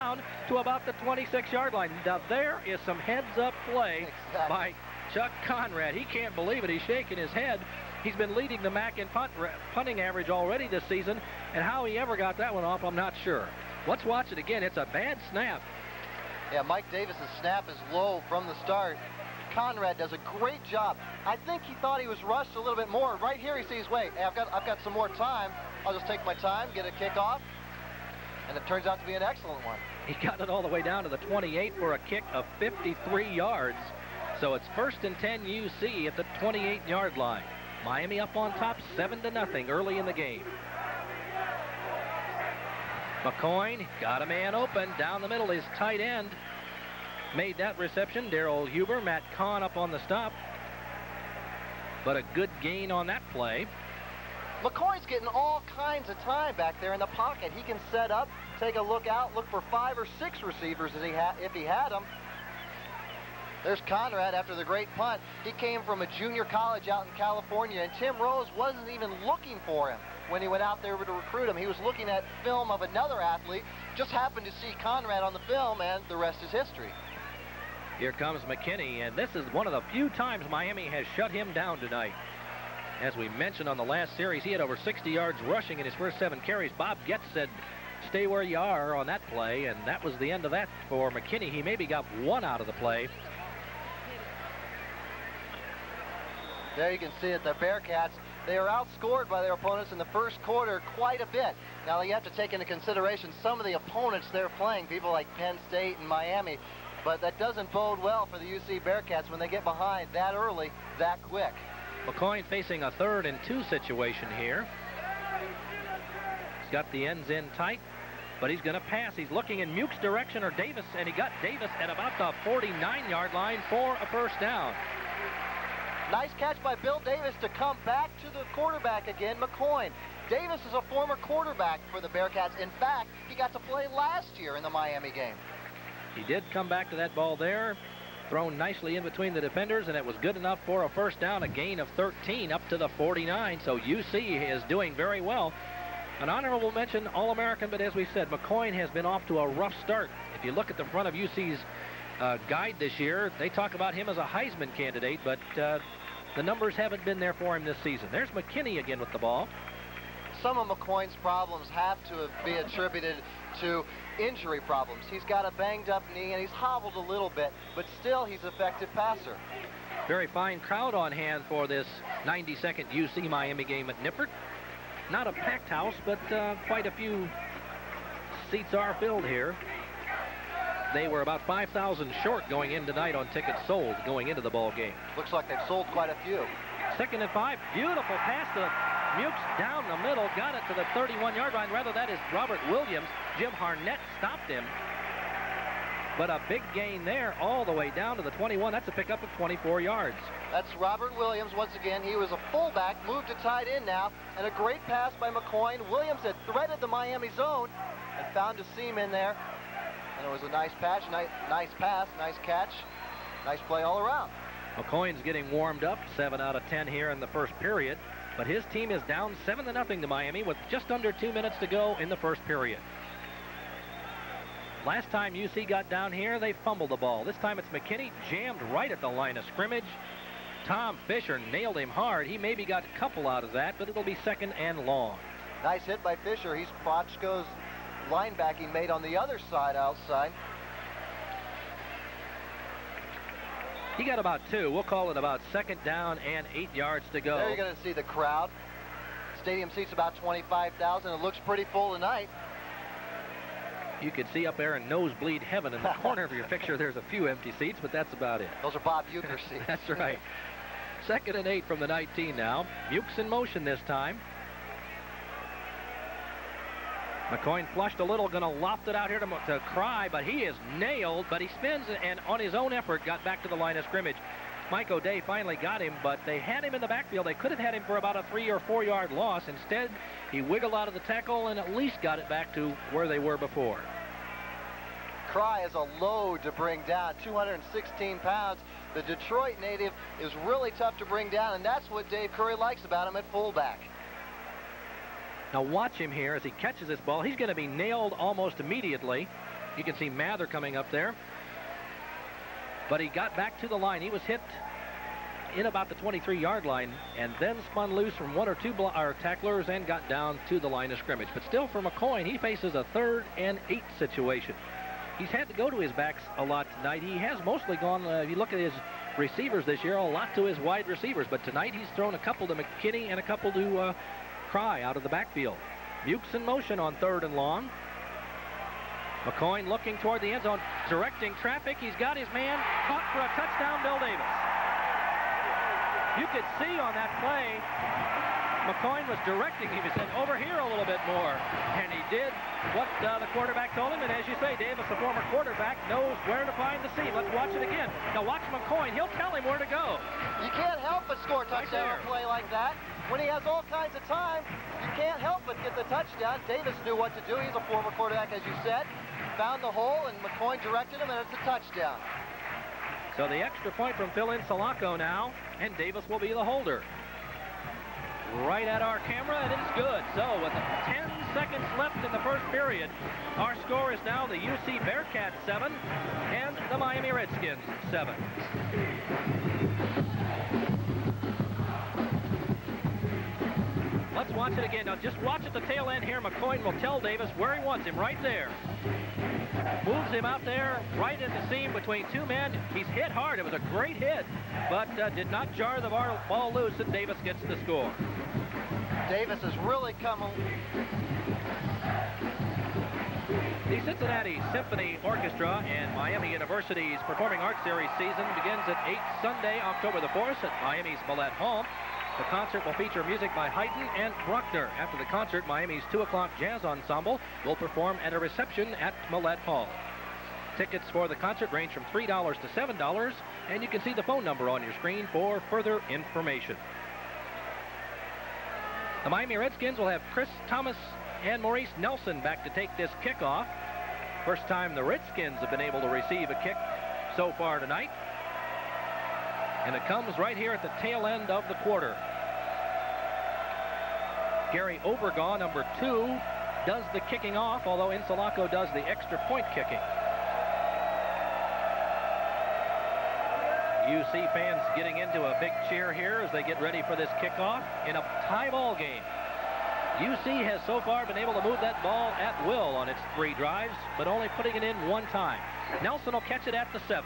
down to about the 26-yard line. Now there is some heads-up play by Chuck Conrad. He can't believe it. He's shaking his head. He's been leading the MAC in punting average already this season, and how he ever got that one off, I'm not sure. Let's watch it again. It's a bad snap. Yeah, Mike Davis's snap is low from the start. Conrad does a great job. I think he thought he was rushed a little bit more. Right here he sees, wait, hey, I've got some more time. I'll just take my time, get a kickoff, and it turns out to be an excellent one. He got it all the way down to the 28 for a kick of 53 yards. So it's 1st and 10 UC at the 28-yard line. Miami up on top 7-0 early in the game. McCoyne got a man open down the middle. His tight end made that reception. Darrell Huber, Matt Kahn up on the stop. But a good gain on that play. McCoy's getting all kinds of time back there in the pocket. He can set up, take a look out, look for 5 or 6 receivers if he had them. There's Conrad after the great punt. He came from a junior college out in California, and Tim Rose wasn't even looking for him when he went out there to recruit him. He was looking at film of another athlete, just happened to see Conrad on the film, and the rest is history. Here comes McKinney, and this is one of the few times Miami has shut him down tonight. As we mentioned on the last series, he had over 60 yards rushing in his first 7 carries. Bob Getz said, stay where you are on that play, and that was the end of that for McKinney. He maybe got 1 out of the play. There you can see it, the Bearcats, they are outscored by their opponents in the first quarter quite a bit. Now you have to take into consideration some of the opponents they're playing, people like Penn State and Miami, but that doesn't bode well for the UC Bearcats when they get behind that early, that quick. McCoyne facing a 3rd and 2 situation here. He's got the ends in tight, but he's going to pass. He's looking in Muke's direction or Davis, and he got Davis at about the 49-yard line for a first down. Nice catch by Bill Davis to come back to the quarterback again, McCoyne. Davis is a former quarterback for the Bearcats. In fact, he got to play last year in the Miami game. He did come back to that ball there, thrown nicely in between the defenders, and it was good enough for a first down, a gain of 13 up to the 49. So UC is doing very well. An honorable mention, All-American, but as we said, McCoyne has been off to a rough start. If you look at the front of UC's guide this year, they talk about him as a Heisman candidate, but the numbers haven't been there for him this season. There's McKinney again with the ball. Some of McCoyne's problems have to be attributed to injury problems. He's got a banged-up knee, and he's hobbled a little bit, but still he's an effective passer. Very fine crowd on hand for this 92nd UC Miami game at Nippert. Not a packed house, but quite a few seats are filled here. They were about 5,000 short going in tonight on tickets sold going into the ball game. Looks like they've sold quite a few. 2nd and 5. Beautiful pass to Mukes down the middle. Got it to the 31-yard line. Rather, that is Robert Williams. Jim Harnett stopped him. But a big gain there all the way down to the 21. That's a pickup of 24 yards. That's Robert Williams once again. He was a fullback, moved to tight end now, and a great pass by McCoyne. Williams had threaded the Miami zone and found a seam in there. And it was a nice pass, nice pass, nice catch, nice play all around. McCoyne's getting warmed up, 7 out of 10 here in the first period. But his team is down 7-0 to Miami with just under 2 minutes to go in the first period. Last time UC got down here, they fumbled the ball. This time it's McKinney, jammed right at the line of scrimmage. Tom Fisher nailed him hard. He maybe got a couple out of that, but it'll be 2nd and long. Nice hit by Fisher. He's Prochko's linebacking made on the other side outside. He got about 2. We'll call it about 2nd down and 8 yards to go. There you're going to see the crowd. Stadium seats about 25,000. It looks pretty full tonight. You can see up there in nosebleed heaven in the corner of your picture, there's a few empty seats, but that's about it. Those are Bob Uecker seats. That's right. 2nd and 8 from the 19 now. Mukes in motion this time. McCoyne flushed a little, going to loft it out here to Cry, but he is nailed, but he spins and on his own effort got back to the line of scrimmage. Mike O'Day finally got him, but they had him in the backfield. They could have had him for about a 3 or 4 yard loss. Instead, he wiggled out of the tackle and at least got it back to where they were before. Cry is a load to bring down, 216 pounds. The Detroit native is really tough to bring down, and that's what Dave Curry likes about him at fullback. Now watch him here as he catches this ball. He's going to be nailed almost immediately. You can see Mather coming up there. But he got back to the line. He was hit in about the 23-yard line and then spun loose from one or two tacklers and got down to the line of scrimmage. But still, for McCoy, he faces a 3rd and 8 situation. He's had to go to his backs a lot tonight. He has mostly gone, if you look at his receivers this year, a lot to his wide receivers. But tonight he's thrown a couple to McKinney and a couple to Cry out of the backfield. Bukes in motion on 3rd and long. McCoy looking toward the end zone, directing traffic. He's got his man caught for a touchdown, Bill Davis. You could see on that play, McCoy was directing him. He said, over here a little bit more. And he did what the quarterback told him. And as you say, Davis, the former quarterback, knows where to find the seam. Let's watch it again. Now watch McCoy. He'll tell him where to go. You can't help but score a touchdown Right play like that. When he has all kinds of time, you can't help but get the touchdown. Davis knew what to do. He's a former quarterback, as you said. Found the hole, and McCoy directed him, and it's a touchdown. So the extra point from Phil Insulaco now, and Davis will be the holder. Right at our camera, and it's good. So with 10 seconds left in the first period, our score is now the UC Bearcats 7 and the Miami Redskins 7. Let's watch it again. Now just watch at the tail end here. McCoy will tell Davis where he wants him, right there. Moves him out there, right in the seam between two men. He's hit hard. It was a great hit, but did not jar the ball loose, and Davis gets the score. Davis has really come on. The Cincinnati Symphony Orchestra and Miami University's Performing Arts Series season begins at 8 Sunday, October the 4th at Miami's Millett Hall. The concert will feature music by Haydn and Bruckner. After the concert, Miami's 2 o'clock jazz ensemble will perform at a reception at Millett Hall. Tickets for the concert range from $3 to $7, and you can see the phone number on your screen for further information. The Miami Redskins will have Chris Thomas and Maurice Nelson back to take this kickoff. First time the Redskins have been able to receive a kick so far tonight. And it comes right here at the tail end of the quarter. Gary Overgaw, number 2, does the kicking off, although Insulaco does the extra point kicking. UC fans getting into a big cheer here as they get ready for this kickoff in a tie ball game. UC has so far been able to move that ball at will on its 3 drives, but only putting it in 1 time. Nelson will catch it at the 7.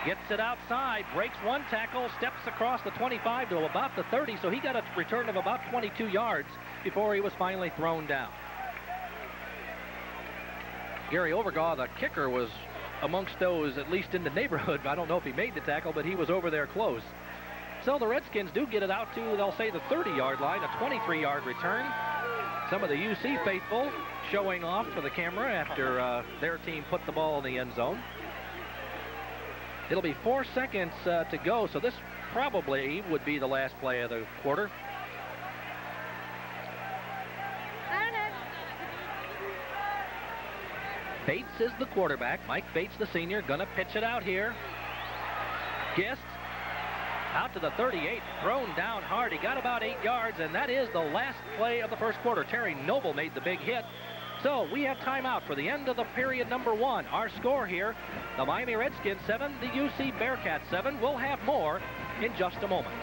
Gets it outside, breaks 1 tackle, steps across the 25 to about the 30, so he got a return of about 22 yards before he was finally thrown down. Gary Overgaw, the kicker, was amongst those at least in the neighborhood. I don't know if he made the tackle, but he was over there close. So the Redskins do get it out to, they'll say, the 30-yard line, a 23-yard return. Some of the UC faithful showing off for the camera after their team put the ball in the end zone. It'll be 4 seconds to go, so this probably would be the last play of the quarter. Bates is the quarterback. Mike Bates, the senior, gonna pitch it out here. Gist out to the 38, thrown down hard. He got about 8 yards, and that is the last play of the first quarter. Terry Noble made the big hit. So we have timeout for the end of the period number 1. Our score here, the Miami Redskins 7, the UC Bearcats 7. We'll have more in just a moment.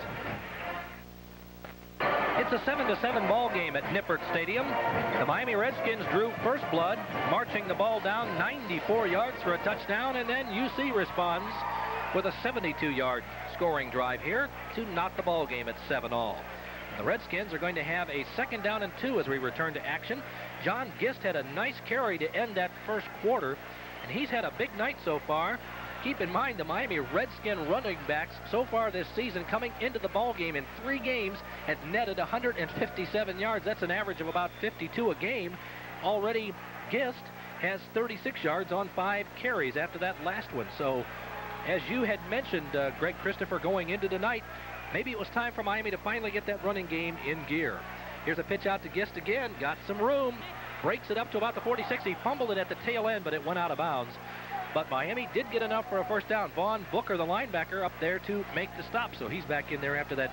It's a 7-7 ball game at Nippert Stadium. The Miami Redskins drew first blood, marching the ball down 94 yards for a touchdown, and then UC responds with a 72-yard scoring drive here to knot the ball game at 7-all. The Redskins are going to have a 2nd down and 2 as we return to action. John Gist had a nice carry to end that first quarter, and he's had a big night so far. Keep in mind, the Miami Redskin running backs so far this season coming into the ball game in 3 games had netted 157 yards. That's an average of about 52 a game. Already Gist has 36 yards on 5 carries after that last one. So as you had mentioned, Greg Christopher, going into tonight, maybe it was time for Miami to finally get that running game in gear. Here's a pitch out to Gist again. Got some room. Breaks it up to about the 46. He fumbled it at the tail end, but it went out of bounds. But Miami did get enough for a first down. Vaughn Booker, the linebacker, up there to make the stop. So he's back in there after that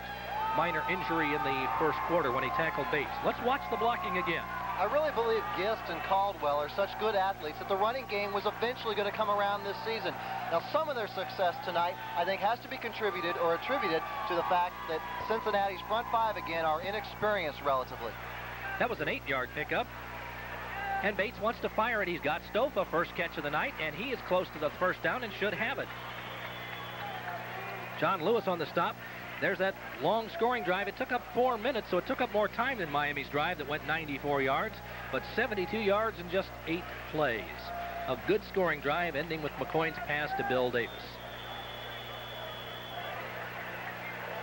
minor injury in the first quarter when he tackled Bates. Let's watch the blocking again. I really believe Gist and Caldwell are such good athletes that the running game was eventually going to come around this season. Now, some of their success tonight, I think, has to be contributed or attributed to the fact that Cincinnati's front five, again, are inexperienced relatively. That was an 8-yard pickup. And Bates wants to fire it. He's got Stofa, first catch of the night, and he is close to the first down and should have it. John Lewis on the stop. There's that long scoring drive. It took up 4 minutes, so it took up more time than Miami's drive that went 94 yards, but 72 yards in just 8 plays. A good scoring drive ending with McCoy's pass to Bill Davis.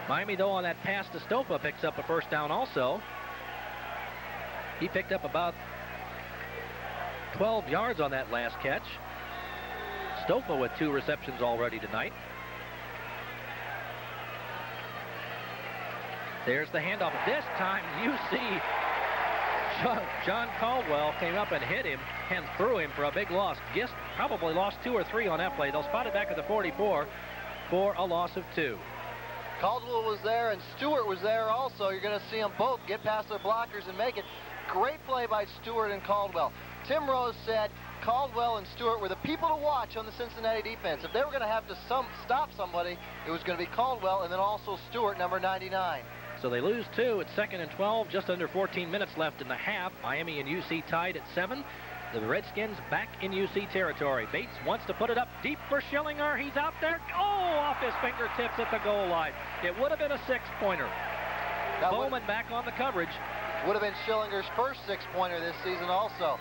Miami, though, on that pass to Stofa picks up a first down also. He picked up about 12 yards on that last catch. Stofa with 2 receptions already tonight. There's the handoff. This time, you see John Caldwell came up and hit him and threw him for a big loss. Gist probably lost 2 or 3 on that play. They'll spot it back at the 44 for a loss of 2. Caldwell was there and Stewart was there also. You're going to see them both get past their blockers and make it. Great play by Stewart and Caldwell. Tim Rose said Caldwell and Stewart were the people to watch on the Cincinnati defense. If they were going to have to stop somebody, it was going to be Caldwell and then also Stewart, number 99. So they lose 2 at 2nd and 12, just under 14 minutes left in the half. Miami and UC tied at 7. The Redskins back in UC territory. Bates wants to put it up deep for Schillinger. He's out there. Oh, off his fingertips at the goal line. It would have been a 6-pointer. Bowman back on the coverage. Would have been Schillinger's first 6-pointer this season also.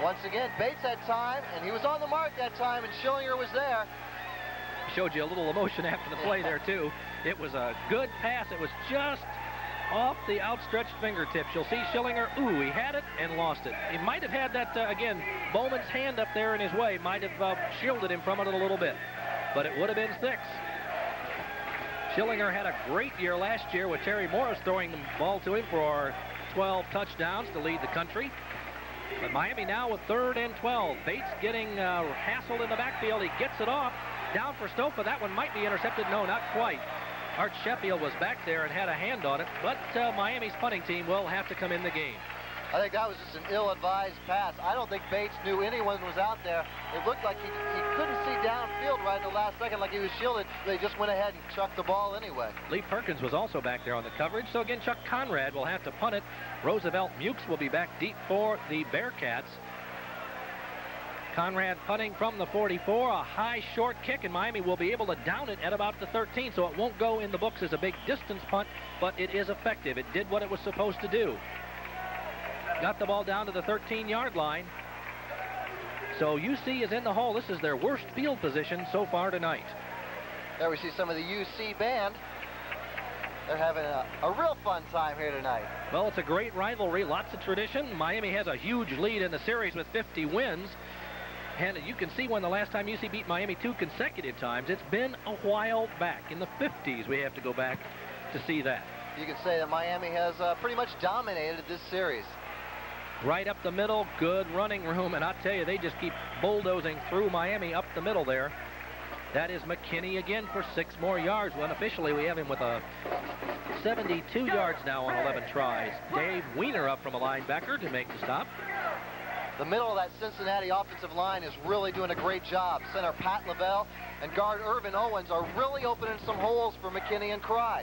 Once again, Bates had time, and he was on the mark that time, and Schillinger was there. Showed you a little emotion after the play there, too. It was a good pass. It was just off the outstretched fingertips. You'll see Schillinger, ooh, he had it and lost it. He might have had that, again, Bowman's hand up there in his way. Might have shielded him from it a little bit. But it would have been 6. Schillinger had a great year last year with Terry Morris throwing the ball to him for 12 touchdowns to lead the country. But Miami now with 3rd and 12. Bates getting hassled in the backfield. He gets it off. Down for Stofa. That one might be intercepted. No, not quite. Art Sheffield was back there and had a hand on it, but Miami's punting team will have to come in the game. I think that was just an ill-advised pass. I don't think Bates knew anyone was out there. It looked like he couldn't see downfield right in the last second like he was shielded. They just went ahead and chucked the ball anyway. Lee Perkins was also back there on the coverage, so again Chuck Conrad will have to punt it. Roosevelt Mukes will be back deep for the Bearcats. Conrad punting from the 44, a high short kick, and Miami will be able to down it at about the 13, so it won't go in the books as a big distance punt, but it is effective. It did what it was supposed to do. Got the ball down to the 13-yard line. So UC is in the hole. This is their worst field position so far tonight. There we see some of the UC band. They're having a real fun time here tonight. Well, it's a great rivalry, lots of tradition. Miami has a huge lead in the series with 50 wins. And you can see when the last time UC beat Miami 2 consecutive times. It's been a while back. In the 50s, we have to go back to see that. You can say that Miami has pretty much dominated this series. Right up the middle, good running room, and I'll tell you, they just keep bulldozing through Miami up the middle there. That is McKinney again for 6 more yards. Well, unofficially, we have him with a 72 yards now on 11 tries. Dave Weiner up from a linebacker to make the stop. The middle of that Cincinnati offensive line is really doing a great job. Center Pat Lavelle and guard Irvin Owens are really opening some holes for McKinney and Cry.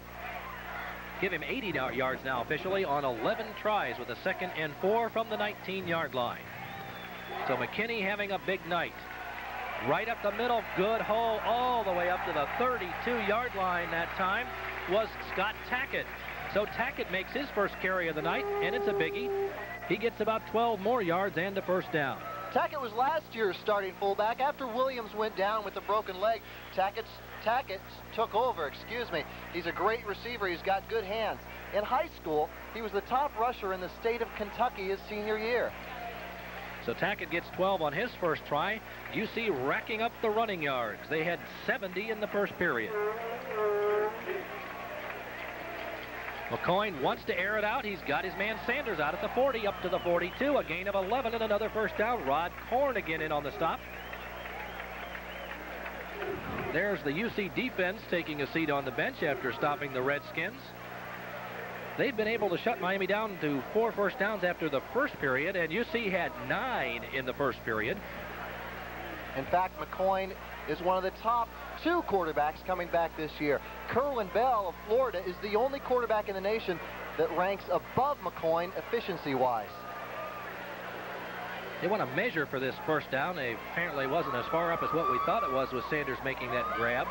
Give him 80 yards now officially on 11 tries with a 2nd and 4 from the 19-yard line. So McKinney having a big night. Right up the middle, good hole all the way up to the 32-yard line that time was Scott Tackett. So Tackett makes his first carry of the night, and it's a biggie. He gets about 12 more yards and a first down. Tackett was last year's starting fullback. After Williams went down with a broken leg, Tackett took over, He's a great receiver. He's got good hands. In high school, he was the top rusher in the state of Kentucky his senior year. So Tackett gets 12 on his first try. UC racking up the running yards. They had 70 in the first period. McCoy wants to air it out. He's got his man Sanders out at the 40, up to the 42. A gain of 11 and another first down. Rod Korn again in on the stop. There's the UC defense taking a seat on the bench after stopping the Redskins. they've been able to shut Miami down to 4 first downs after the first period, and UC had 9 in the first period. In fact, McCoyne is one of the top 2 quarterbacks coming back this year. Kerwin Bell of Florida is the only quarterback in the nation that ranks above McCoyne efficiency-wise. They want to measure for this first down. They apparently wasn't as far up as what we thought it was with Sanders making that grab.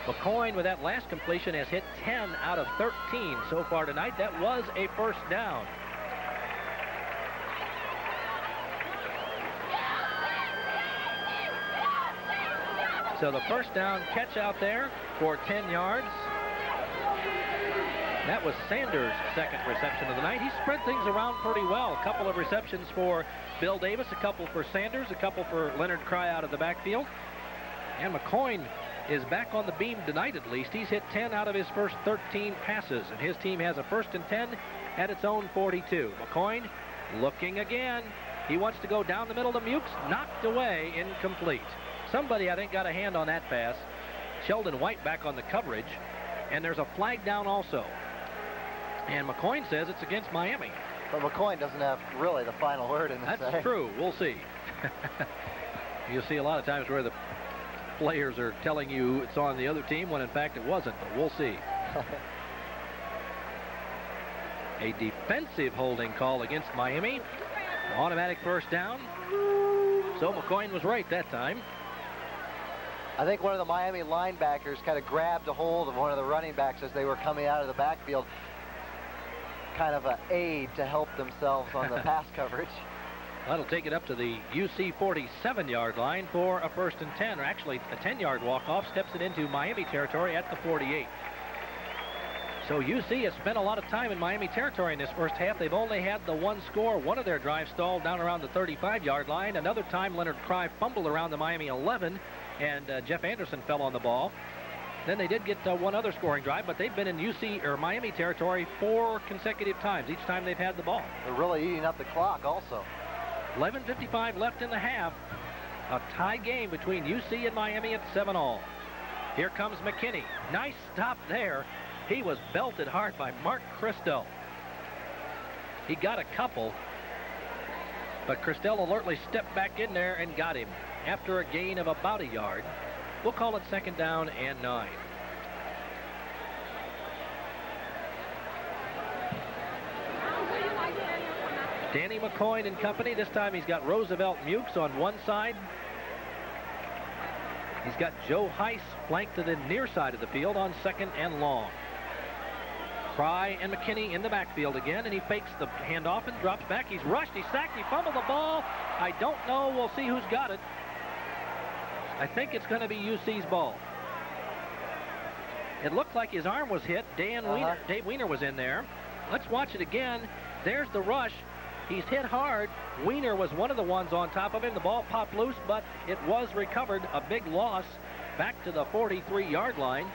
McCoyne, with that last completion, has hit 10 out of 13 so far tonight. That was a first down. So the first down catch out there for 10 yards. That was Sanders' second reception of the night. He spread things around pretty well. A couple of receptions for Bill Davis, a couple for Sanders, a couple for Leonard Cry out of the backfield. And McCoyne is back on the beam tonight at least. He's hit 10 out of his first 13 passes, and his team has a 1st and 10 at its own 42. McCoyne looking again. He wants to go down the middle to Mukes. Knocked away, incomplete. Somebody, I think, got a hand on that pass. Sheldon White back on the coverage. And there's a flag down also. And McCoyne says it's against Miami. But McCoyne doesn't have really the final word in this. That's true. We'll see. You'll see a lot of times where the players are telling you it's on the other team when in fact it wasn't, but we'll see. A defensive holding call against Miami. Automatic first down. So McCoyne was right that time. I think one of the Miami linebackers kind of grabbed a hold of one of the running backs as they were coming out of the backfield. Kind of an aid to help themselves on the pass coverage. That'll take it up to the UC 47-yard line for a 1st and 10, or actually a 10-yard walk-off. Steps it into Miami territory at the 48. So UC has spent a lot of time in Miami territory in this first half. They've only had the 1 score. One of their drives stalled down around the 35-yard line. Another time Leonard Cry fumbled around the Miami 11, and Jeff Anderson fell on the ball. Then they did get one other scoring drive, but they've been in UC or Miami territory 4 consecutive times, each time they've had the ball. They're really eating up the clock also. 11:55 left in the half. A tie game between UC and Miami at 7-all. Here comes McKinney. Nice stop there. He was belted hard by Mark Christel. He got a couple, but Christel alertly stepped back in there and got him after a gain of about a yard. We'll call it 2nd down and 9. Danny McCoyne and company. This time he's got Roosevelt Mukes on one side. He's got Joe Heiss flanked to the near side of the field on 2nd and long. Cry and McKinney in the backfield again, and he fakes the handoff and drops back. He's rushed, he's sacked, he fumbled the ball. I don't know. We'll see who's got it. I think it's going to be UC's ball. It looked like his arm was hit. Dave Weiner was in there. Let's watch it again. There's the rush. He's hit hard. Weiner was one of the ones on top of him. The ball popped loose, but it was recovered. A big loss back to the 43-yard line.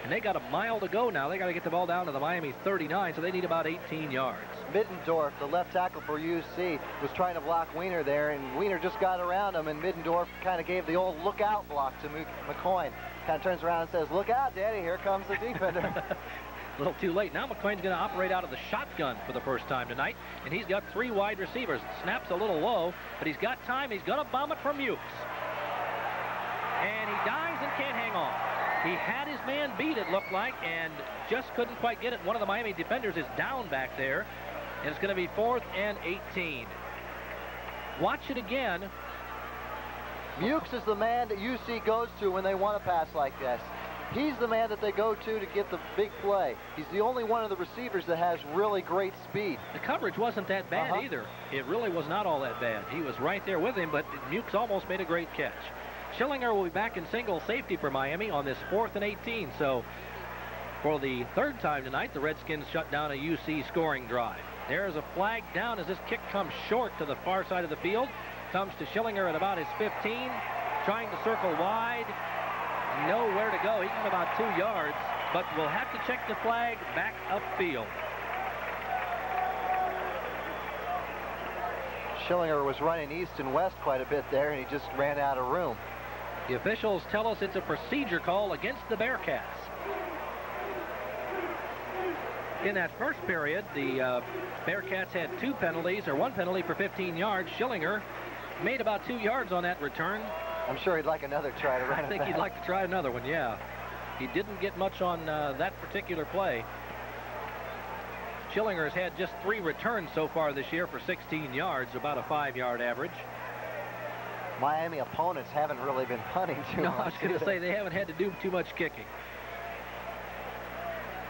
And they got a mile to go now. They got to get the ball down to the Miami 39, so they need about 18 yards. Middendorf, the left tackle for UC, was trying to block Weiner there, and Weiner just got around him, and Middendorf kind of gave the old look-out block to McCoyne. Kind of turns around and says, "Look out, Daddy, here comes the defender." A little too late. Now McCoyne's going to operate out of the shotgun for the first time tonight, and he's got 3 wide receivers. Snaps a little low, but he's got time. He's going to bomb it from Mukes. And he dives and can't hang on. He had his man beat, it looked like, and just couldn't quite get it. One of the Miami defenders is down back there, and it's going to be 4th and 18. Watch it again. Mukes is the man that UC goes to when they want to pass like this. He's the man that they go to get the big play. He's the only one of the receivers that has really great speed. The coverage wasn't that bad either. It really was not all that bad. He was right there with him, but Mukes almost made a great catch. Schillinger will be back in single safety for Miami on this 4th and 18. So for the 3rd time tonight, the Redskins shut down a UC scoring drive. There's a flag down as this kick comes short to the far side of the field. Comes to Schillinger at about his 15. Trying to circle wide. Nowhere to go. He got about 2 yards, but we'll have to check the flag back upfield. Schillinger was running east and west quite a bit there, and he just ran out of room. The officials tell us it's a procedure call against the Bearcats. In that first period, the Bearcats had 2 penalties, or 1 penalty for 15 yards. Schillinger made about 2 yards on that return. I'm sure he'd like another try to run it I think back. he'd like to try another one, yeah. He didn't get much on that particular play. Schillinger's had just 3 returns so far this year for 16 yards, about a 5-yard average. Miami opponents haven't really been punting too much. No, I was going to say they haven't had to do too much kicking.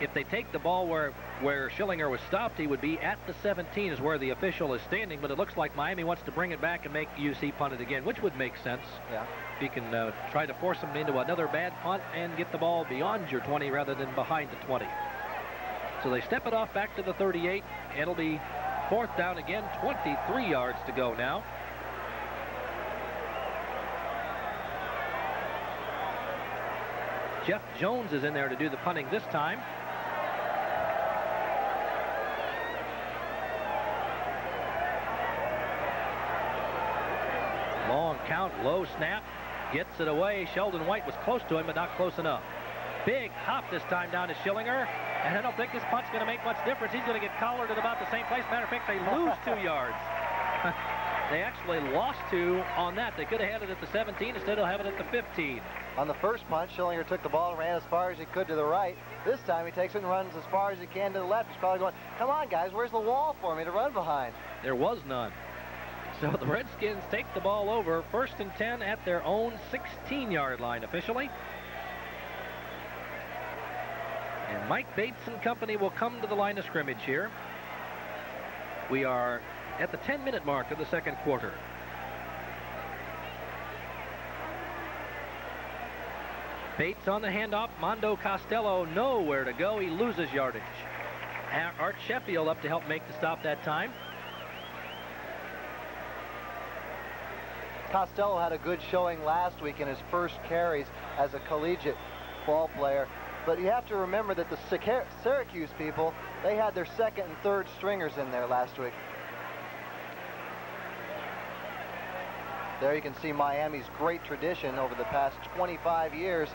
If they take the ball where Schillinger was stopped, he would be at the 17 is where the official is standing, but it looks like Miami wants to bring it back and make UC punt it again, which would make sense. Yeah. If you can try to force them into another bad punt and get the ball beyond your 20 rather than behind the 20. So they step it off back to the 38. It'll be 4th down again, 23 yards to go now. Jeff Jones is in there to do the punting this time. Long count, low snap, gets it away. Sheldon White was close to him, but not close enough. Big hop this time down to Schillinger, and I don't think this punt's going to make much difference. He's going to get collared at about the same place. Matter of fact, they lose 2 yards. They actually lost 2 on that. They could have had it at the 17 instead of having it at the 15. On the first punt, Schillinger took the ball and ran as far as he could to the right. This time he takes it and runs as far as he can to the left. He's probably going, come on, guys, where's the wall for me to run behind? There was none. So the Redskins take the ball over, 1st and 10 at their own 16-yard line officially. And Mike Bates and company will come to the line of scrimmage here. We are at the 10-minute mark of the second quarter. Bates on the handoff. Mondo Costello nowhere to go. He loses yardage. Art Sheffield up to help make the stop that time. Costello had a good showing last week in his first carries as a collegiate ball player. But you have to remember that the Syracuse people, they had their 2nd and 3rd stringers in there last week. There you can see Miami's great tradition over the past 25 years.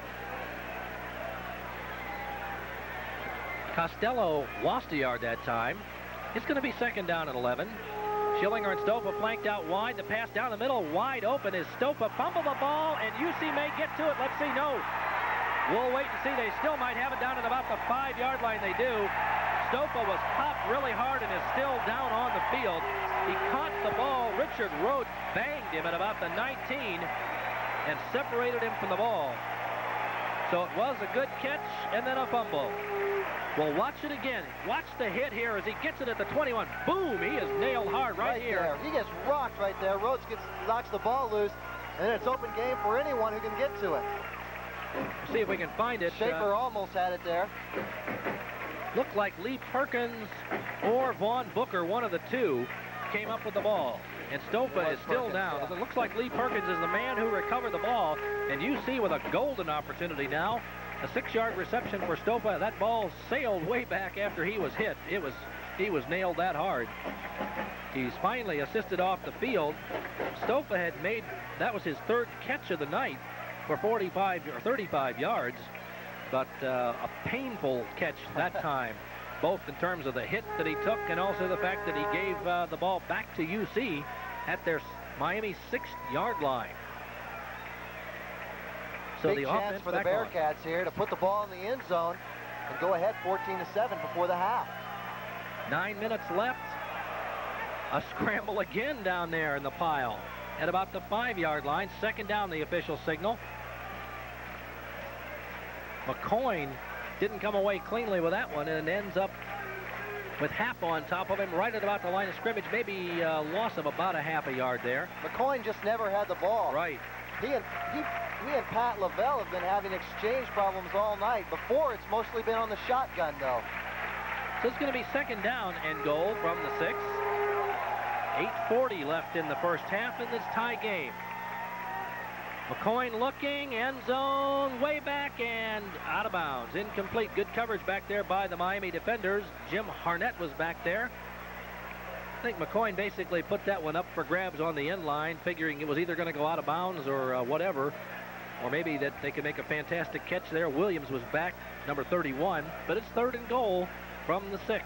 Costello lost a yard that time. It's going to be 2nd down and 11. Schillinger and Stopa flanked out wide. The pass down the middle, wide open, is Stopa fumble the ball, and UC may get to it. Let's see. No. We'll wait and see. They still might have it down at about the 5-yard line. They do. Stopa was popped really hard and is still down on the field. He caught the ball. Richard Rhodes banged him at about the 19 and separated him from the ball. So it was a good catch and then a fumble. Well, watch it again. Watch the hit here as he gets it at the 21. Boom! He is nailed hard right here. There. He gets rocked right there. Rhodes knocks the ball loose, and it's open game for anyone who can get to it. See if we can find it. Schaefer almost had it there. Looked like Lee Perkins or Vaughn Booker, one of the two, came up with the ball. And Stopa is still down. Yeah. It looks like Lee Perkins is the man who recovered the ball. And UC with a golden opportunity now. A 6-yard reception for Stopa. That ball sailed way back after he was hit. He was nailed that hard. He's finally assisted off the field. Stopa had made, that was his 3rd catch of the night for 45 or 35 yards. But a painful catch that time, both in terms of the hit that he took and also the fact that he gave the ball back to UC at their Miami 6-yard line. So big the chance offense for the Bearcats here to put the ball in the end zone and go ahead 14-7 before the half. 9 minutes left. A scramble again down there in the pile at about the 5-yard line. 2nd down, the official signal. McCoyne didn't come away cleanly with that one and ends up with Happ on top of him right at about the line of scrimmage. Maybe a loss of about a half a yard there. McCoyne just never had the ball. Right. He and Pat Lavelle have been having exchange problems all night. Before, it's mostly been on the shotgun, though. So it's going to be 2nd down and goal from the 6. 8:40 left in the first half in this tie game. McCoyne looking, end zone, way back and out of bounds. Incomplete. Good coverage back there by the Miami defenders. Jim Harnett was back there. I think McCoyne basically put that one up for grabs on the end line, figuring it was either going to go out of bounds or whatever, or maybe that they could make a fantastic catch there. Williams was back, number 31, but it's 3rd and goal from the 6.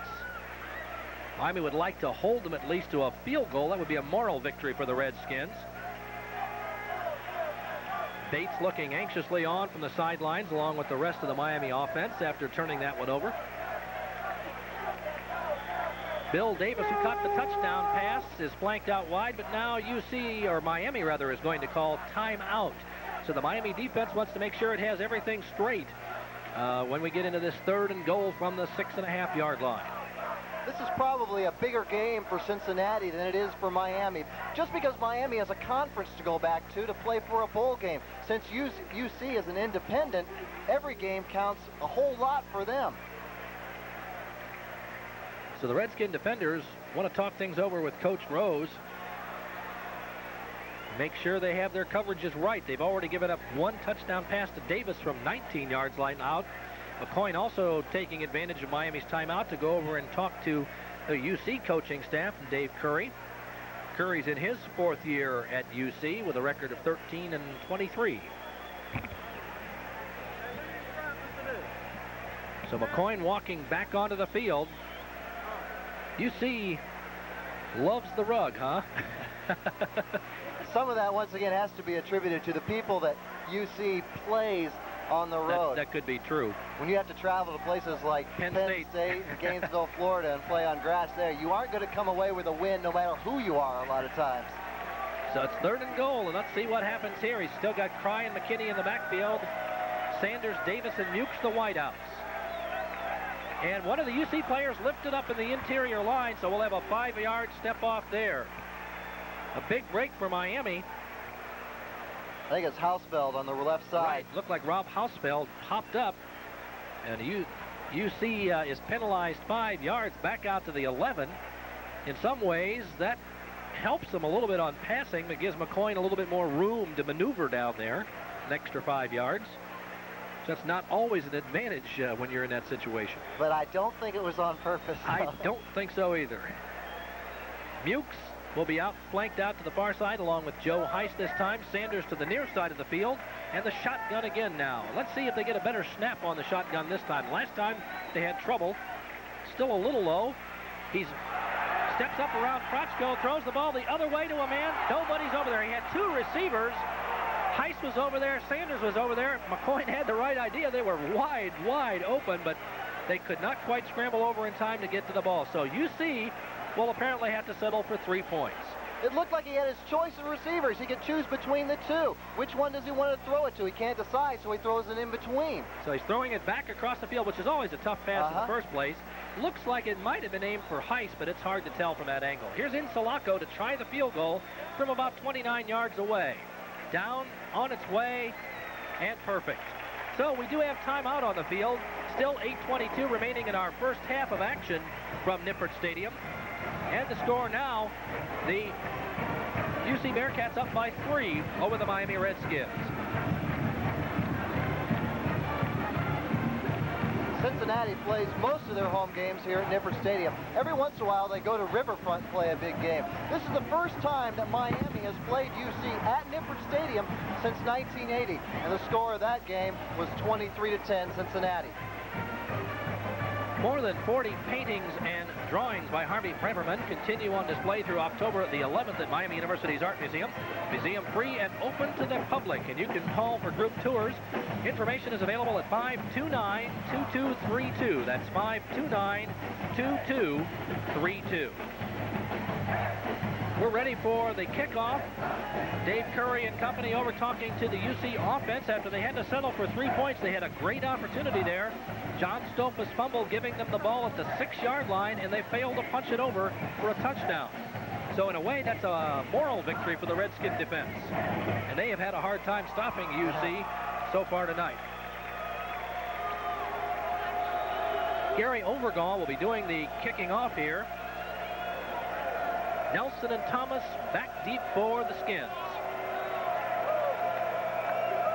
Miami would like to hold them at least to a field goal. That would be a moral victory for the Redskins. Bates looking anxiously on from the sidelines along with the rest of the Miami offense after turning that one over. Bill Davis, who caught the touchdown pass, is flanked out wide, but now UC, or Miami rather, is going to call timeout. So the Miami defense wants to make sure it has everything straight when we get into this 3rd and goal from the 6.5-yard line. This is probably a bigger game for Cincinnati than it is for Miami, just because Miami has a conference to go back to play for a bowl game. Since UC is an independent, every game counts a whole lot for them. So the Redskin defenders want to talk things over with Coach Rose. Make sure they have their coverages right. They've already given up 1 touchdown pass to Davis from 19 yards line out. McCoy also taking advantage of Miami's timeout to go over and talk to the UC coaching staff and Dave Curry. Curry's in his 4th year at UC with a record of 13-23. So McCoy walking back onto the field. UC loves the rug, huh? Some of that, once again, has to be attributed to the people that UC plays on the road. That could be true. When you have to travel to places like Penn State and Gainesville, Florida, and play on grass there, you aren't going to come away with a win no matter who you are a lot of times. So it's 3rd and goal, and let's see what happens here. He's still got Cry and McKinney in the backfield. Sanders, Davis, and Mukes the wideouts. And one of the UC players lifted up in the interior line, so we'll have a 5-yard step off there. A big break for Miami. I think it's Hausfeld on the left side. Right. Looked like Rob Hausfeld popped up. And UC is penalized 5 yards back out to the 11. In some ways, that helps them a little bit on passing, but gives McCoy a little bit more room to maneuver down there. An extra 5 yards. So that's not always an advantage when you're in that situation. But I don't think it was on purpose. I don't think so either. Mukes will be flanked out to the far side along with Joe Heist this time. Sanders to the near side of the field. And the shotgun again now. Let's see if they get a better snap on the shotgun this time. Last time they had trouble. Still a little low. He steps up around Crotchko, throws the ball the other way to a man. Nobody's over there. He had 2 receivers. Heist was over there. Sanders was over there. McCoy had the right idea. They were wide open, but they could not quite scramble over in time to get to the ball. So UC will apparently have to settle for 3 points. It looked like he had his choice of receivers. He could choose between the 2. Which one does he want to throw it to? He can't decide, so he throws it in between. So he's throwing it back across the field, which is always a tough pass in the first place. Looks like it might have been aimed for Heist, but it's hard to tell from that angle. Here's Insulaco to try the field goal from about 29 yards away. Down, on its way, and perfect. So we do have timeout on the field. Still 8:22 remaining in our first half of action from Nippert Stadium. And the score now, the UC Bearcats up by 3 over the Miami Redskins. Cincinnati plays most of their home games here at Nippert Stadium. Every once in a while, they go to Riverfront and play a big game. This is the first time that Miami has played UC at Nippert Stadium since 1980, and the score of that game was 23-10 Cincinnati. More than 40 paintings and drawings by Harvey Bremerman continue on display through October the 11th at Miami University's Art Museum. Museum free and open to the public, and you can call for group tours. Information is available at 529-2232. That's 529-2232. We're ready for the kickoff. Dave Curry and company over talking to the UC offense after they had to settle for 3 points. They had a great opportunity there. John Stolfus fumbled, giving them the ball at the 6-yard line, and they failed to punch it over for a touchdown. So in a way, that's a moral victory for the Redskin defense. And they have had a hard time stopping UC so far tonight. Gary Overgall will be doing the kicking off here. Nelson and Thomas back deep for the Skins.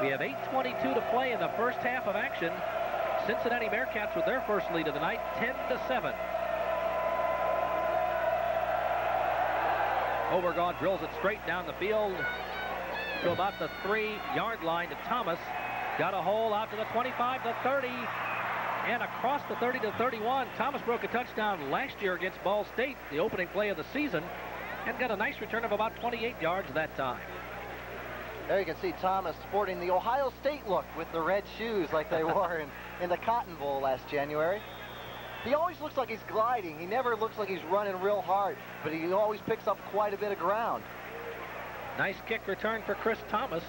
We have 8:22 to play in the first half of action. Cincinnati Bearcats with their first lead of the night, 10-7. Overgall drills it straight down the field to about the 3-yard line to Thomas. Got a hole out to the 25, the 30, and across the 30 to 31. Thomas broke a touchdown last year against Ball State, the opening play of the season, and got a nice return of about 28 yards that time. There you can see Thomas sporting the Ohio State look with the red shoes like they wore in the Cotton Bowl last January. He always looks like he's gliding. He never looks like he's running real hard, but he always picks up quite a bit of ground. Nice kick return for Chris Thomas.